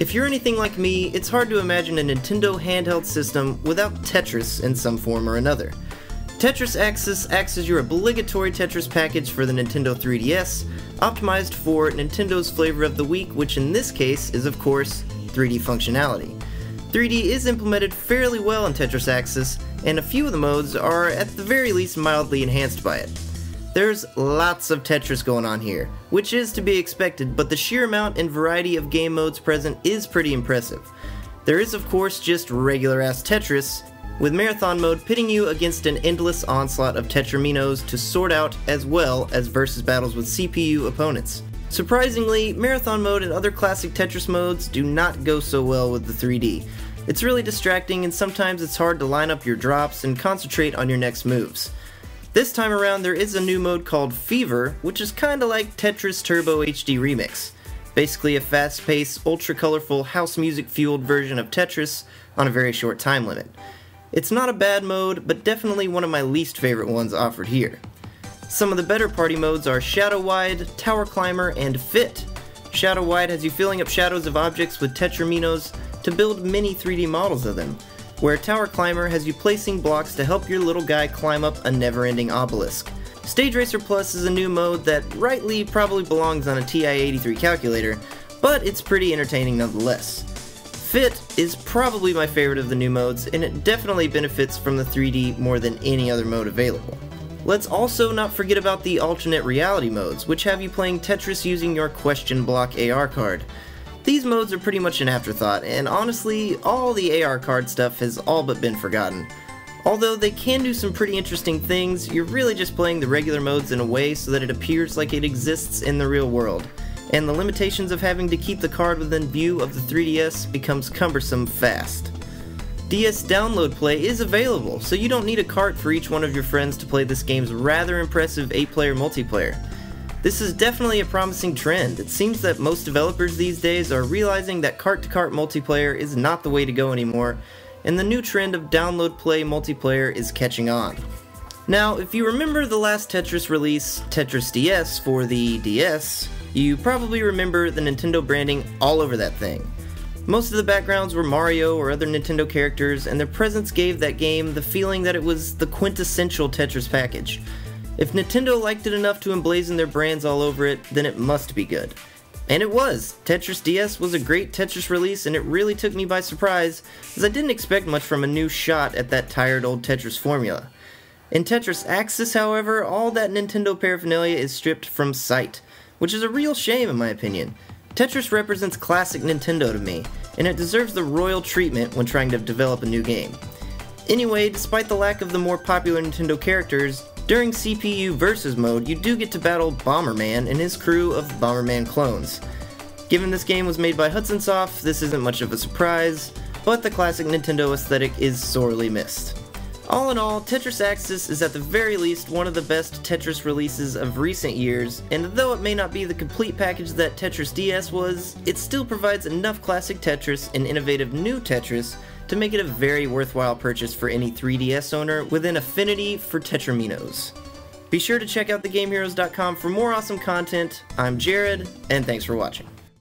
If you're anything like me, it's hard to imagine a Nintendo handheld system without Tetris in some form or another. Tetris Axis acts as your obligatory Tetris package for the Nintendo 3DS, optimized for Nintendo's flavor of the week, which in this case is of course 3D functionality. 3D is implemented fairly well in Tetris Axis, and a few of the modes are at the very least mildly enhanced by it. There's lots of Tetris going on here, which is to be expected, but the sheer amount and variety of game modes present is pretty impressive. There is of course just regular-ass Tetris, with Marathon mode pitting you against an endless onslaught of Tetraminos to sort out, as well as versus battles with CPU opponents. Surprisingly, Marathon mode and other classic Tetris modes do not go so well with the 3D. It's really distracting, and sometimes it's hard to line up your drops and concentrate on your next moves. This time around there is a new mode called Fever, which is kinda like Tetris Turbo HD Remix. Basically a fast-paced, ultra-colorful, house music-fueled version of Tetris on a very short time limit. It's not a bad mode, but definitely one of my least favorite ones offered here. Some of the better party modes are Shadow Wide, Tower Climber, and Fit. Shadow Wide has you filling up shadows of objects with Tetraminos to build mini 3D models of them, where Tower Climber has you placing blocks to help your little guy climb up a never-ending obelisk. Stage Racer Plus is a new mode that rightly probably belongs on a TI-83 calculator, but it's pretty entertaining nonetheless. Fit is probably my favorite of the new modes, and it definitely benefits from the 3D more than any other mode available. Let's also not forget about the alternate reality modes, which have you playing Tetris using your question block AR card. These modes are pretty much an afterthought, and honestly, all the AR card stuff has all but been forgotten. Although they can do some pretty interesting things, you're really just playing the regular modes in a way so that it appears like it exists in the real world, and the limitations of having to keep the card within view of the 3DS becomes cumbersome fast. DS Download Play is available, so you don't need a cart for each one of your friends to play this game's rather impressive 8-player multiplayer. This is definitely a promising trend. It seems that most developers these days are realizing that cart-to-cart multiplayer is not the way to go anymore, and the new trend of download play multiplayer is catching on. Now, if you remember the last Tetris release, Tetris DS for the DS, you probably remember the Nintendo branding all over that thing. Most of the backgrounds were Mario or other Nintendo characters, and their presence gave that game the feeling that it was the quintessential Tetris package. If Nintendo liked it enough to emblazon their brands all over it, then it must be good. And it was! Tetris DS was a great Tetris release, and it really took me by surprise, as I didn't expect much from a new shot at that tired old Tetris formula. In Tetris Axis, however, all that Nintendo paraphernalia is stripped from sight, which is a real shame in my opinion. Tetris represents classic Nintendo to me, and it deserves the royal treatment when trying to develop a new game. Anyway, despite the lack of the more popular Nintendo characters, during CPU versus mode, you do get to battle Bomberman and his crew of Bomberman clones. Given this game was made by Hudson Soft, this isn't much of a surprise, but the classic Nintendo aesthetic is sorely missed. All in all, Tetris Axis is at the very least one of the best Tetris releases of recent years, and though it may not be the complete package that Tetris DS was, it still provides enough classic Tetris and innovative new Tetris to make it a very worthwhile purchase for any 3DS owner with an affinity for Tetraminos. Be sure to check out thegameheroes.com for more awesome content. I'm Jared, and thanks for watching.